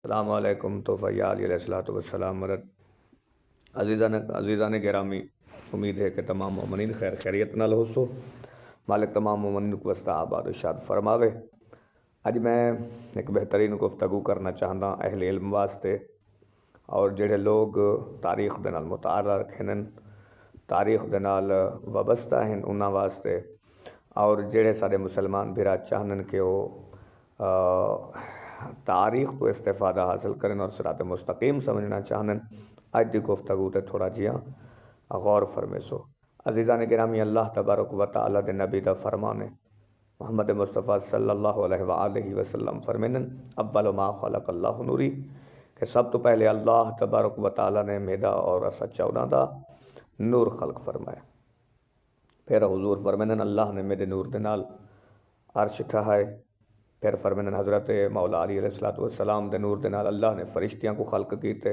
السلام علیکم تو فیال علیہ الصلوۃ والسلام مرد عزیزان گرامی، امید ہے کہ تمام مومنین خیر خیریت نال ہو سو۔ مالک تمام مومنین کو وسطہ آباد و شاد فرماوے۔ اج میں ایک بہترین گفتگو کرنا چاہتا اہل علم واسطے اور جڑے لوگ تاریخ دے نال مطالعہ رکھن، تاریخ دے نال وابستہ ہیں انہاں واسطے، اور جڑے سارے مسلمان بھرا چاہن کہ وہ تاریخ تو استفادہ حاصل کریں اور صراط مستقیم سمجھنا چاہن، اج دی گفتگو تے تھوڑا جیا غور فرمے سو۔ عزیزان گرامی، اللہ تبارک و تعالی دے نبی دا فرمان ہے، محمد مصطفیٰ صلی اللہ علیہ وآلہ وسلم فرمینن اول ما خلق اللہ نوری، کہ سب تو پہلے اللہ تبارک و تعالی نے میرا اور سچا انہاں دا نور خلق فرمایا۔ پھر حضور فرمینن اللہ نے میرے نور دے نال عرش ٹھہائے۔ پھر فرمینن حضرت مولا علی علیہ السلام دے نور دے نال اللہ نے فرشتیاں کو خلق کیتے۔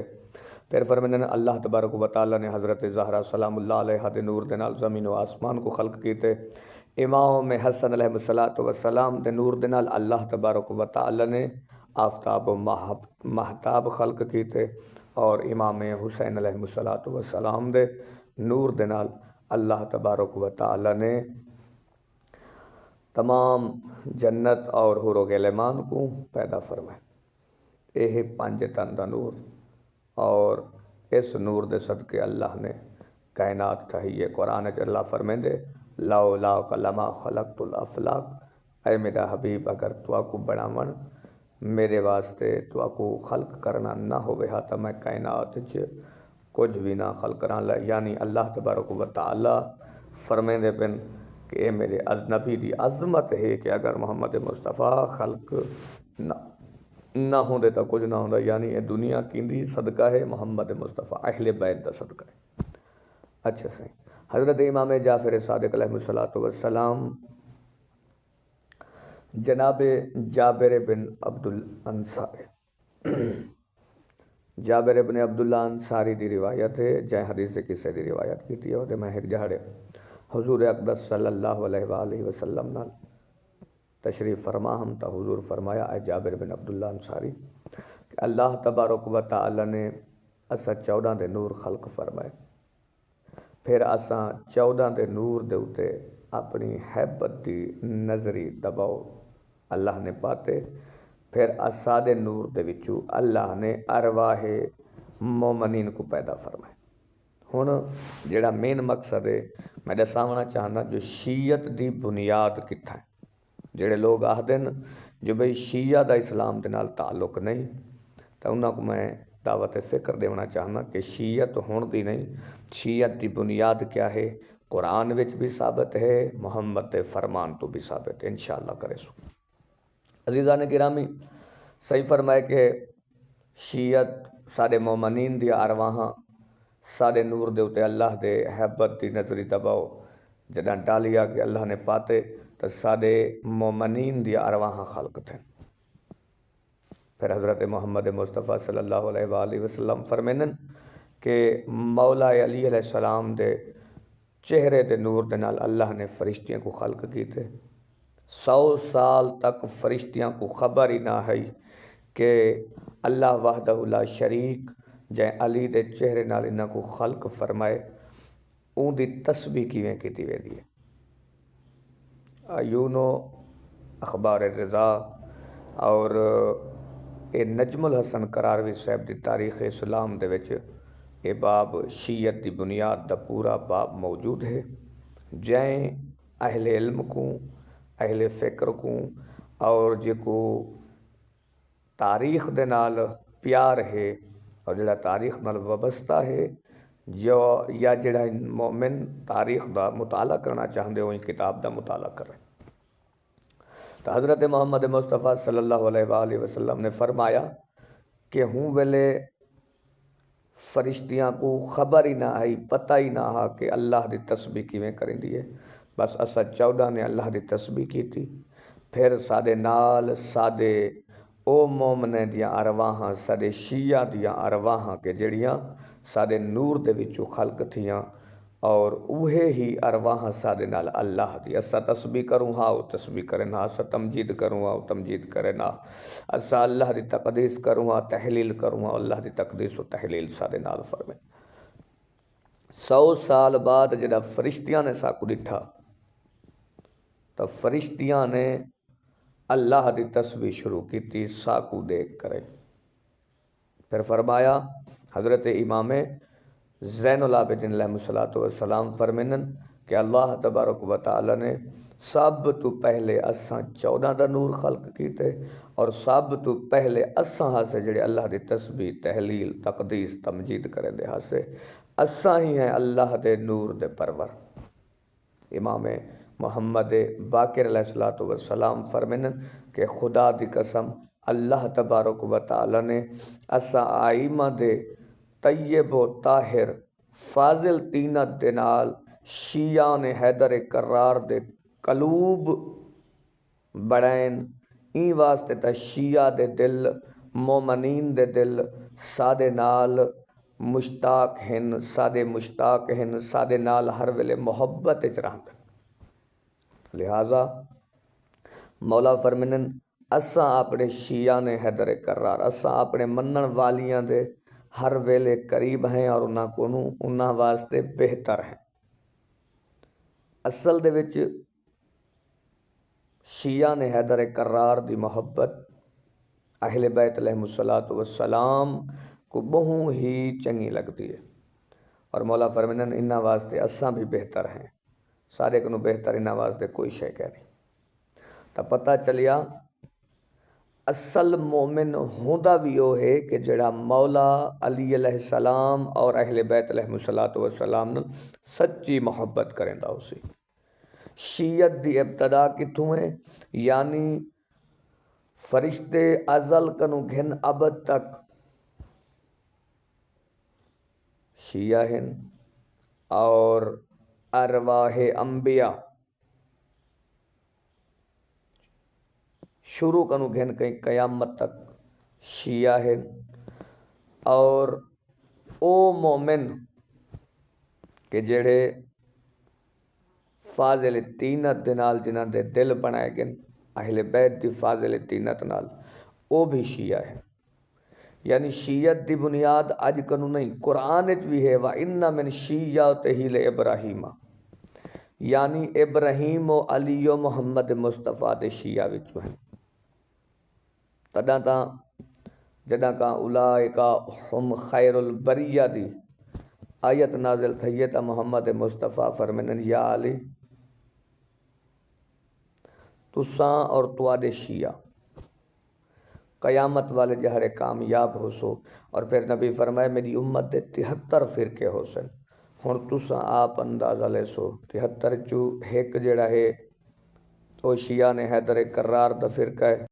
پھر فرمینن اللہ تبارک و تعالی نے حضرت زہرا سلام اللہ علیہ دے نور دے نال زمین و آسمان کو خلق کیتے۔ امام حسن علیہ السلام دے نور دے نال اللہ تبارک و تعالی نے آفتاب و مہتاب خلق کیتے، اور امام حسین علیہ السلام دے نور دے نال اللہ تبارک و تعالی نے تمام جنت اور حور و غلمان کو پیدا فرمائے۔ یہ پانچ تن دا نور، اور اس نور دے صدقے اللہ نے کائنات ٹھائی ہے۔ قرآن وچ اللہ فرمیندے لولاک لما خلقت الافلاک، اے میرا حبیب اگر تو کو بناون میرے واسطے تو کو خلق کرنا نہ ہوئے ہا تو میں کائنات وچ کچھ بھی نہ خلق کرنا۔ یعنی اللہ تبارک و تعالی فرمیندے پن کہ اے میرے نبی دی عظمت ہے کہ اگر محمد مصطفیٰ خلق نہ ہوندے تو کچھ نہ ہوندا، یعنی یہ دنیا کیندی صدقہ ہے محمد مصطفیٰ اہل بیت دا صدقہ ہے۔ اچھا صحیح۔ حضرت امام جعفر صادق علیہ السلام جناب جابر بن جابر بن عبداللہ انصاری دی روایت ہے، جائے حدیث کسے دی روایت کی تھی، اور میں ایک جہاڑے حضور اقدس صلی اللہ علیہ وآلہ وسلم نال تشریف فرما ہم تا حضور فرمایا اے جابر بن عبداللہ انصاری کہ اللہ تبارک و تعالی نے اسا 14 دے نور خلق فرمائے، پھر اسا 14 دے نور دے اتے اپنی حیبت دی نظری دباؤ اللہ نے پاتے، پھر اسا دے نور دے وچوں اللہ نے ارواح مومنین کو پیدا فرمائے۔ ہن جڑا مین مقصد ہے میں دساونا چاہنا، جو شیعت دی بنیاد کتھا ہے۔ جڑے لوگ آہدن جو بھئی شیعہ دا اسلام دے نال تعلق نہیں، تو انہاں کو میں دعوت فکر دیونا چاہنا کہ شیعت ہون دی نہیں، شیعت دی بنیاد کیا ہے، قرآن وچ بھی ثابت ہے، محمد دے فرمان تو بھی ثابت ہے، انشاءاللہ کرے سو۔ عزیزان گرامی، صحیح فرمائے کہ شیعت سارے مومنین دی ارواحاں سارے نور دے اتے اللہ دے حیبت دی نظری دباؤ جداں ڈالیا کہ اللہ نے پاتے تو سارے مومنین دی ارواحاں خلق تھے۔ پھر حضرت محمد مصطفیٰ صلی اللہ علیہ وآلہ وسلم فرمینن کہ مولا علی علیہ السلام دے چہرے دے نور دے نال اللہ نے فرشتیاں کو خلق کیتے۔ 100 سال تک فرشتیاں کو خبر ہی نہ ہے کہ اللہ وحدہ لا شریک جائے علی دے چہرے نال انہاں کو خلق فرمائے، اون دی تسبیح کیویں کیتی ویندی ہے۔ یونو اخبار رضا اور اے نجم الحسن قراروی صاحب دی تاریخ اسلام دے وچ اے باب شیعت دی بنیاد دا پورا باب موجود ہے، جائیں اہل علم کو، اہل فکر کو، اور جے کو تاریخ دے نال پیار ہے اور جڑا تاریخ نال وابستہ ہے، جو یا جڑا مومن تاریخ دا مطالعہ کرنا چاہندے ہو، اس کتاب دا مطالعہ کریں۔ تو حضرت محمد مصطفیٰ صلی اللہ علیہ وآلہ وسلم نے فرمایا کہ ہوں ویلے فرشتیاں کو خبر ہی نہ آئی، پتہ ہی نہ آ کہ اللہ دی تسبیح کیویں کریں دیئے، بس اسا 14 نے اللہ دی تسبیح کی تھی۔ پھر سادے نال سادے او مومنے دیاں ارواحاں، سادے شیعہ دیاں ارواحاں کے جڑیاں سادے نور دے وچوں خلق تھیاں، اور اوہے ہی ارواح سادے نال اللہ دی اسا تسبیح کروں ہاں او تسبیح کرے نا، اسا تمجید کروں ہاں او تمجید کرے نا، اسا اللہ دی تقدیس کروں ہاں تحلیل کروں ہاں اللہ دی تقدیس و تحلیل سادے نال فرمے۔ 100 سال بعد جڑا فرشتیاں نے ساکو ڈٹھا تو فرشتیاں نے اللہ دی تسبیح شروع کی تھی ساکو دیکھ کرے۔ پھر فرمایا حضرت امام زین العابدین علیہ السلام فرمینن کہ اللہ تبارک و تعالی نے سب تو پہلے اساں 14 دا نور خلق کیتے اور سب تو پہلے اساں ہاسے جڑے اللہ دی تسبیح تحلیل تقدیس تمجید کرے دے ہاسے اساں ہی ہیں اللہ دے نور دے پرور۔ امام محمد باقر علیہ السلام فرمینن کہ خدا دی قسم اللہ تبارک و تعالی نے اساں آئمہ دے طیب و طاہر فاضل تینت دے نال شیعان حیدر کرار دے قلوب بڑین این واسطے تا شیعہ دے دل مومنین دے دل سادے نال مشتاق ہن سادے نال ہر ویلے محبت اچ رہندے۔ لہٰذا مولا فرمینن اساں اپنے شیعان حیدر کرار اساں اپنے منن والیاں دے ہر ویلے قریب ہیں اور انہاں واسطے بہتر ہیں۔ اصل دے وچ شیعان حیدر کرار دی محبت اہل بیت علیہ السلام کو بہوں ہی چنگی لگتی ہے اور مولا فرمینن انہاں واسطے اساں بھی بہتر ہیں، سارے کنوں بہتر انہاں واسطے کوئی شے کہہ نہیں۔ تا پتہ چلیا اصل مومن ہوندا بھی وہ ہے کہ جڑا مولا علی علیہ السلام اور اہل بیت علیہ السلام نے سچی محبت کریندا اسی۔ شیعت دی ابتدا کتھوں ہے؟ یعنی فرشتے ازل کنوں گھن ابد تک شیعہ ہیں اور ارواح انبیاء شروع کنوں گھن کہیں قیامت تک شیعہ ہیں اور او مومن کہ جڑے فاضل تینت دے نال جنہاں دے دل بنائے گئے اہل بیت دی فاضل تینت نال او بھی شیعہ ہیں۔ یعنی شیعت دی بنیاد اج کنوں نہیں، قرآن وچ بھی ہے وَإِنَّ مِن شِیَّعَتِهِ لِإِبْرَاہِیمَ، یعنی ابراہیم و علی و محمد مصطفیٰ دے شیعہ وچوں ہیں۔ جداں کا اولائکا ہم خیر البریہ دی آیت نازل تھی تا محمد مصطفیٰ فرمینن یا علی تساں اور تواڈے شیعہ قیامت والے جہرے کامیاب ہو سو، اور پھر نبی فرمائے میری امت دے 73 فرقے ہو سن، ہن تساں آپ اندازہ لے سو 73 چو ایک جڑا ہے او شیعہ نے حیدر کرار دا فرقہ ہے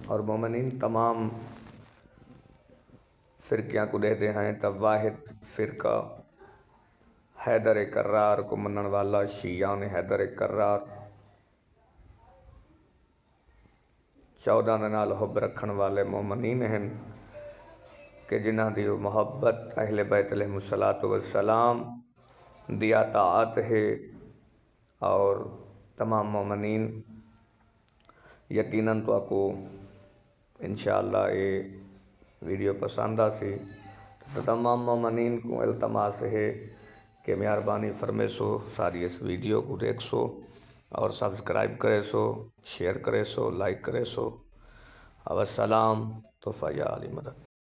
اور مومنین تمام فرقیاں کو دے ہیں تب واحد فرقہ حیدر کرار کو منن والا شیعہ نے حیدر کرار 14 نال حب رکھن والے مومنین ہیں کہ جنہاں دی محبت اہل بیت علیہ السلام دی اطاعت ہے اور تمام مومنین یقیناً تو کو انشاءاللہ یہ ویڈیو پسند آسی تو تمام مومنین کو التماس ہے کہ مہربانی فرمے سو ساری اس ویڈیو کو دیکھ سو اور سبسکرائب کرے سو شیئر کرے سو لائک کرے سو۔ والسلام توفیہ علی مدد۔